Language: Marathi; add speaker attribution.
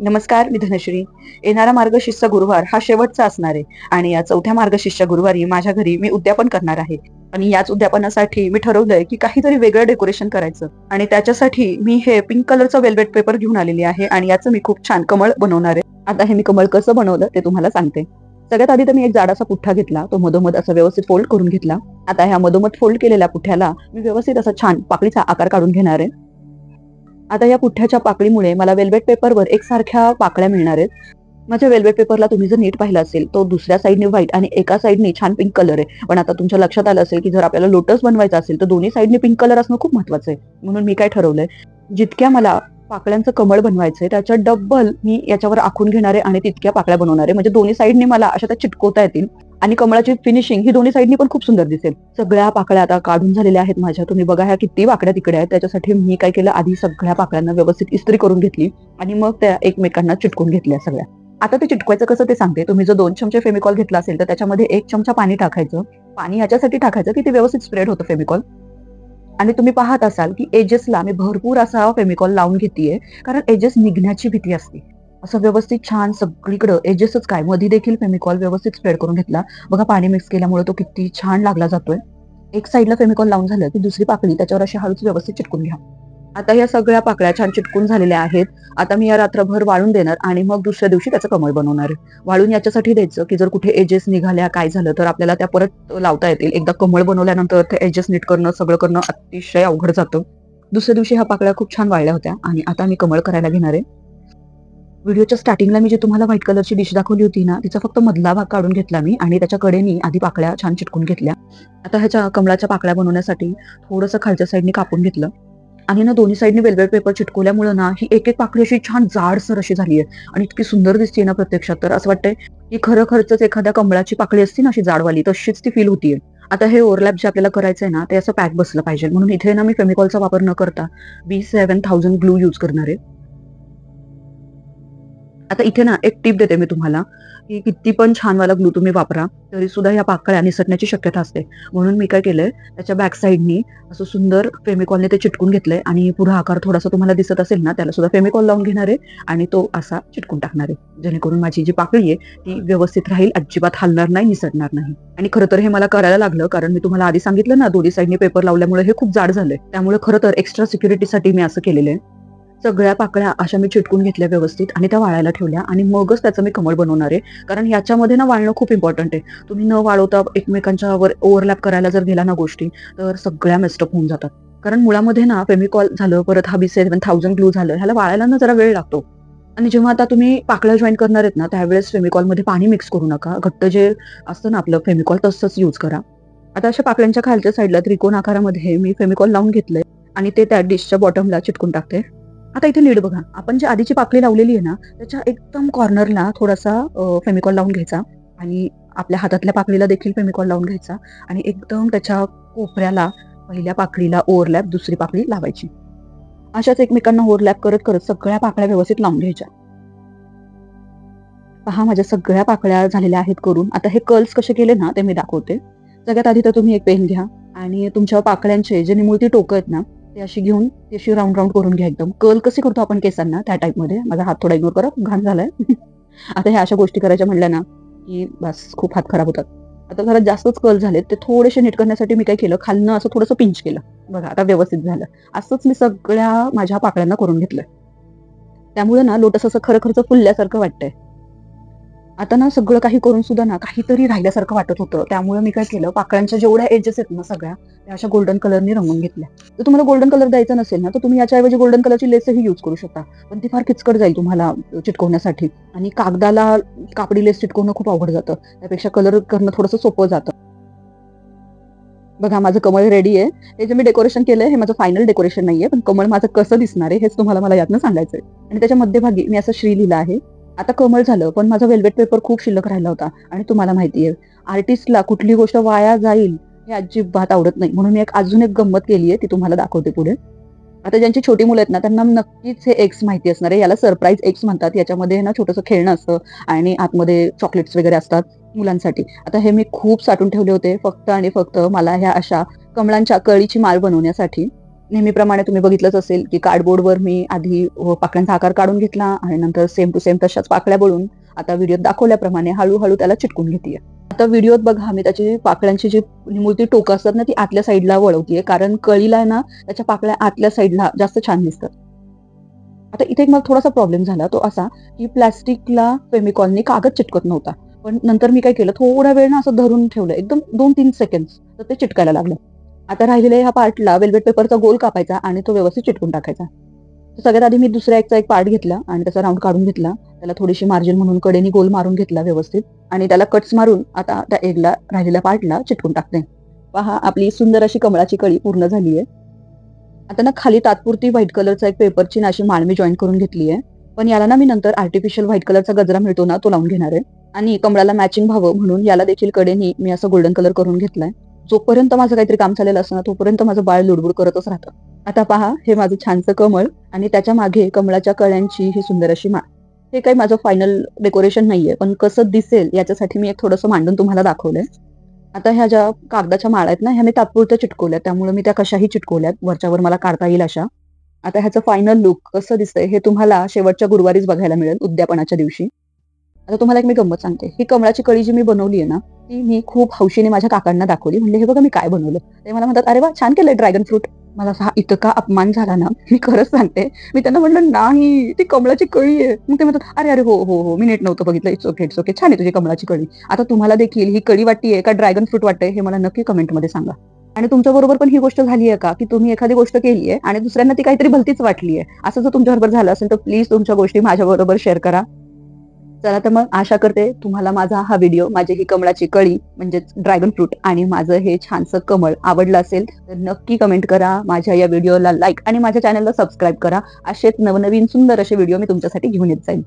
Speaker 1: नमस्कार, मी धनश्री. येणारा मार्गशीर्ष गुरुवार हा शेवटचा असणार आहे आणि या चौथ्या मार्गशीर्ष गुरुवारी माझ्या घरी मी उद्यापन करणार आहे. आणि याच उद्यापनासाठी मी ठरवलंय की काहीतरी वेगळं डेकोरेशन करायचं आणि त्याच्यासाठी मी हे पिंक कलरचं वेल्वेट पेपर घेऊन आलेली आहे आणि याचं मी खूप छान कमळ बनवणार आहे. आता हे मी कमळ कसं बनवलं ते तुम्हाला सांगते. सगळ्यात आधी तर मी एक जाडासा पुठ्ठा घेतला, तो मधोमध असं व्यवस्थित फोल्ड करून घेतला. आता ह्या मधोमध फोल्ड केलेल्या पुठ्याला मी व्यवस्थित असा छान पाकळीचा आकार काढून घेणार आहे. आता या पुठ्ठ्याच्या पाकळीमुळे मला वेल्वेट पेपरवर एकसारख्या पाकळ्या मिळणार आहेत. माझ्या वेल्वेट पेपरला तुम्ही जर नीट पाहिलं असेल तो दुसऱ्या साईडने व्हाईट आणि एका साईडने छान पिंक कलर आहे. पण आता तुमच्या लक्षात आलं असेल की जर आपल्याला लोटस बनवायचा असेल तर दोन्ही साईडने पिंक कलर असणं खूप महत्वाचं आहे. म्हणून मी काय ठरवलंय, जितक्या मला पाकळ्यांचं कमळ बनवायचंय त्याच्या डबल मी याच्यावर आखून घेणार आहे आणि तितक्या पाकळ्या बनवणार आहे. म्हणजे दोन्ही साईडने मला अशा त्या चिटकवता येतील आणि कमळाची फिनिशिंग ही दोन्ही साईडनी पण खूप सुंदर दिसेल. सगळ्या पाकळ्या आता काढून झालेल्या आहेत माझ्या. तुम्ही बघा ह्या किती पाकळ्या तिकडे आहेत. त्याच्यासाठी मी काय केलं, आधी सगळ्या पाकळ्यांना व्यवस्थित इस्त्री करून घेतली आणि मग त्या एकमेकांना चिटकून घेतल्या सगळ्या. आता ते चिटकवायचं कसं ते सांगते. तुम्ही जर 2 चमचे फेमिकॉल घेतला असेल तर त्याच्यामध्ये 1 चमचा पाणी टाकायचं. पाणी याच्यासाठी टाकायचं की ते व्यवस्थित स्प्रेड होतं फेमिकॉल. आणि तुम्ही पाहत असाल की एजेसला मी भरपूर असा फेमिकॉल लावून घेतेय, कारण एजेस निघण्याची भीती असते. असं व्यवस्थित छान सगळीकडे एजेसच काय मध्ये देखील फेमिकॉल व्यवस्थित स्प्रेड करून घेतला. बघा पाणी मिक्स केल्यामुळे तो किती छान लागला जातोय. एक साईडला फेमिकॉल लावून झालं की दुसरी पाकळी त्याच्यावर अशी हळूच व्यवस्थित चिटकून घ्या. आता या सगळ्या पाकळ्या छान चिटकून झालेल्या आहेत. आता मी या रात्रभर वाळून देणार आणि मग दुसऱ्या दिवशी त्याचं कमळ बनवणार आहे. वाळून याच्यासाठी द्यायचं की जर कुठे एजेस निघाल्या काय झालं तर आपल्याला त्या परत लावता येतील. एकदा कमळ बनवल्यानंतर ते एजेस नीट करणं सगळं करणं अतिशय अवघड जातं. दुसऱ्या दिवशी ह्या पाकळ्या खूप छान वाळल्या होत्या आणि आता मी कमळ करायला घेणार आहे. व्हिडिओच्या स्टार्टिंगला मी जे तुम्हाला व्हाईट कलरची डिश दाखवली होती ना, तिचा फक्त मधला भाग काढून घेतला मी आणि त्याच्या कडेनी आधी पाकळ्या छान चिटकून घेतल्या. आता ह्याच्या कमळाच्या पाकळ्या बनवण्यासाठी थोडंसं खालच्या साईडने कापून घेतलं आणि ना दोन्ही साईडने वेल्वेट पेपर चिटकवल्यामुळे ना ही एक एक पाकळी अशी छान जाडसर अशी झाली आहे आणि इतकी सुंदर दिसते ना प्रत्यक्षात. तर असं वाटतंय की खरंच एखाद्या कमळाची पाकळी असती ना अशी जाडवाली, तशीच ती फील होतीये. आता हे ओव्हरलॅप जे आपल्याला करायचंय ना ते असं पॅक बसलं पाहिजे, म्हणून इथे ना मी फेमिकॉलचा वापर न करता B7000 ग्लू यूज करणार आहे. आता इथे ना एक टिप देते मी तुम्हाला की किती पण छान वाला ग्लू तुम्ही वापरा तरी सुद्धा या पाकळ्या निसटण्याची शक्यता असते. म्हणून मी काय केलंय, त्याच्या बॅक साईडनी असं सुंदर फेमिकॉलने ते चिटकून घेतलंय आणि पुढे आकार थोडासा तुम्हाला दिसत असेल ना त्याला सुद्धा फेमिकॉल लावून घेणार आहे आणि तो असा चिटकून टाकणार आहे, जेणेकरून माझी जी पाकळी आहे ती व्यवस्थित राहील, अजिबात हलणार नाही, निसटणार नाही. आणि खरं तर हे मला करायला लागलं कारण मी तुम्हाला आधी सांगितलं ना दोन्ही साईडनी पेपर लावल्यामुळे हे खूप जाड झालंय. त्यामुळे खरं तर एक्स्ट्रा सिक्युरिटीसाठी मी असं केलेलं आहे. सगळ्या पाकळ्या अशा मी चिटकून घेतल्या व्यवस्थित आणि त्या वाळायला ठेवल्या आणि मगच त्याचं मी कमळ बनवणार आहे. कारण याच्यामध्ये ना वाळणं खूप इम्पॉर्टंट आहे. तुम्ही न वाळवता एकमेकांच्या वर ओव्हरलॅप करायला जर गेला ना गोष्टी तर सगळ्या मेस्टअप होऊन जातात. कारण मुळामध्ये ना फेमिकॉल झालं, परत हा B7000 ग्लू झालं, ह्याला वाळायला ना जरा वेळ लागतो. आणि जेव्हा आता तुम्ही पाकळ्या जॉईन करणार आहेत ना त्यावेळेस फेमिकॉलमध्ये पाणी मिक्स करू नका. घट्ट जे असतं ना आपलं फेमिकॉल तसंच यूज करा. आता अशा पाकळ्यांच्या खालच्या साईडला त्रिकोण आकारामध्ये मी फेमिकॉल लावून घेतलंय आणि ते त्या डिशच्या बॉटमला चिटकून टाकते. आता इथे नीट बघा, आपण जी आधीची पाकळी लावलेली आहे ना त्याच्या एकदम कॉर्नरला थोडासा फेमिकॉल लावून घ्यायचा आणि आपल्या हातातल्या पाकळीला देखील फेमिकॉल लावून घ्यायचा आणि एकदम त्याच्या कोपऱ्याला पहिल्या पाकळीला ओव्हरलॅप दुसरी पाकळी लावायची. अशाच एकमेकांना ओव्हरलॅप करत करत सगळ्या पाकळ्या व्यवस्थित लावून घ्यायच्या. पहा माझ्या सगळ्या पाकळ्या झालेल्या आहेत करून. आता हे कर्ल्स कसे केले ना ते मी दाखवते. सगळ्यात आधी तर तुम्ही एक पेन घ्या आणि तुमच्या पाकळ्यांचे जे निमुळती टोकं आहेत ना ते अशी घेऊन ती अशी राऊंड राऊंड करून घ्या. एकदम कर्ल कसे करतो आपण केसांना त्या टाईपमध्ये. माझा हात थोडा इग्नोर करा, घाण झालाय. आता ह्या अशा गोष्टी करायच्या म्हणल्या ना की बस खूप हात खराब होतात. आता जरा जास्तच कर्ल झालेत, ते थोडेसे नीट करण्यासाठी मी काय केलं, खालनं असं थोडंसं पिंच केलं. बघा आता व्यवस्थित झालं. असंच मी सगळ्या माझ्या पाकळ्यांना करून घेतलंय. त्यामुळे ना लोटस असं खरखरचं फुलल्यासारखं वाटतंय. आता ना सगळं काही करून सुद्धा ना काहीतरी राहिल्यासारखं वाटत होतं. त्यामुळे मी काय केलं, पाकळ्यांच्या जेवढ्या एजेस आहेत ना सगळ्या त्या अशा गोल्डन कलरने रंगवून घेतल्या. जर तुम्हाला गोल्डन कलर द्यायचा नसेल ना तर तुम्ही याच्याऐवजी गोल्डन कलरची लेसही यूज करू शकता, पण ती फार किचकट जाईल तुम्हाला चिटकवण्यासाठी आणि कागदाला कापडी लेस चिटकवणं खूप अवघड जातं. त्यापेक्षा कलर करणं थोडंसं सोपं जातं. बघा माझं कमळ रेडी आहे. हे जे मी डेकोरेशन केलंय हे माझं फायनल डेकोरेशन नाहीये, पण कमळ माझं कसं दिसणार आहे हेच तुम्हाला मला यातनं सांगायचंय. आणि त्याच्या मध्यभागी मी असं श्री लिहिलं आहे. आता कमळ झालं, पण माझा वेल्वेट पेपर खूप शिल्लक राहिला होता आणि तुम्हाला माहितीये आर्टिस्टला कुठली गोष्ट वाया जाईल हे अजिबात आवडत नाही. म्हणून मी अजून एक गंमत केली आहे, ती तुम्हाला दाखवते पुढे. आता ज्यांची छोटी मुलं आहेत ना त्यांना नक्कीच हे एक्स माहिती असणार आहे. याला सरप्राईज एक्स म्हणतात. याच्यामध्ये ना छोटंसं खेळणं असतं आणि आतमध्ये चॉकलेट्स वगैरे असतात मुलांसाठी. आता हे मी खूप साठवून ठेवले होते फक्त आणि फक्त मला ह्या अशा कमळांच्या कळीची माळ बनवण्यासाठी. नेहमीप्रमाणे तुम्ही बघितलंच असेल की कार्डबोर्डवर मी आधी पाकळ्यांचा आकार काढून घेतला आणि नंतर सेम टू सेम तशाच पाकळ्या बनवून आता व्हिडिओत दाखवल्याप्रमाणे हळूहळू त्याला चिटकून घेते. आता व्हिडिओत बघा मी त्याची पाकळ्यांची जी निमुळती टोकं असतात ना ती आतल्या साईडला वळवतीये, कारण कळीला आहे ना त्याच्या पाकळ्या आतल्या साईडला जास्त छान दिसतात. आता इथे एक मला थोडासा प्रॉब्लेम झाला, तो असा की प्लास्टिकला फेमिकॉलने कागद चिटकत नव्हता. पण नंतर मी काय केलं, थोडा वेळ ना असं धरून ठेवलं, एकदम 2-3 सेकंड्स, तर ते चिटकायला लागलं. आता राहिलेल्या ह्या पार्टला वेल्वेट पेपरचा गोल कापायचा आणि तो व्यवस्थित चिटकून टाकायचा. तर सगळ्यात आधी मी दुसऱ्या एक पार्ट घेतला आणि त्याचा राउंड काढून घेतला. त्याला थोडीशी मार्जिन म्हणून कडेने गोल मारून घेतला व्यवस्थित आणि त्याला कट्स मारून आता त्या एगला राहिलेल्या पार्टला चिटकून टाकते. पहा आपली सुंदर अशी कमळाची कळी पूर्ण झाली आहे. आता ना खाली तात्पुरती व्हाईट कलरचा एक पेपरची ना अशी माळ मी जॉईन करून घेतली आहे. पण याला ना मी नंतर आर्टिफिशियल व्हाईट कलरचा गजरा मिळतो ना तो लावून घेणार आहे आणि कमळाला मॅचिंग व्हावं म्हणून याला देखील कडेनी मी असं गोल्डन कलर करून घेतलाय. जोपर्यंत माझं काहीतरी काम चाललेलं असतं ना तोपर्यंत माझं बाळ लुडबुड करतच राहतं. आता पहा हे माझं छानसं कमळ आणि त्याच्या मागे कमळाच्या कळ्यांची ही सुंदर अशी माळ. हे काही माझं फायनल डेकोरेशन नाहीये, पण कसं दिसेल याच्यासाठी मी एक थोडंसं मांडून तुम्हाला दाखवलंय. आता ह्या ज्या कागदाच्या माळा आहेत ना ह्या मी तात्पुरत्या चिटकवल्यात, त्यामुळे मी त्या कशाही चिटकवल्यात वरच्यावर मला काढता येईल अशा. आता ह्याचं फायनल लुक कसं दिसतंय हे तुम्हाला शेवटच्या गुरुवारीच बघायला मिळेल, उद्यापनाच्या दिवशी. आता तुम्हाला एक मी गंमत सांगते. ही कमळाची कळी जी मी बनवली आहे ना, ती मी खूप हौशीने माझ्या काकांना दाखवली. म्हणले, "हे बघा मी काय बनवलं." ते मला म्हणतात, "अरे वाह! छान केलंय ड्रॅगन फ्रूट." मला असा हा इतका अपमान झाला ना, मी खरंच सांगते. मी त्यांना म्हटलं, "नाही, ती कमळाची कळी आहे." मग ते म्हणतात, "अरे, अरे, हो, हो, हो, मी नीट नव्हतं बघितलं. It's okay, it's okay. छान आहे तुझी कमळाची कळी." आता तुम्हाला देखील ही कळी वाटतीये का ड्रॅगन फ्रूट वाटतंय हे मला नक्की कमेंटमध्ये सांगा. आणि तुमच्याबरोबर पण ही गोष्ट झाली आहे का, की तुम्ही एखादी गोष्ट केली आहे आणि दुसऱ्यांना ती काहीतरी भलतीच वाटली आहे? असं जर तुमच्याबरोबर झालं असेल तर प्लीज तुमच्या गोष्टी माझ्याबरोबर शेअर करा. चला तर मग आशा करते तुम्हाला माझा हा व्हिडिओ, माझी ही कमळाची कळी म्हणजेच ड्रॅगन फ्रूट आणि माझं हे छानसं कमळ आवडलं असेल तर नक्की कमेंट करा. माझ्या या व्हिडिओला लाईक आणि माझ्या चॅनलला सबस्क्राईब करा. असेच नवनवीन सुंदर असे व्हिडिओ मी तुमच्यासाठी घेऊन येत जाईन.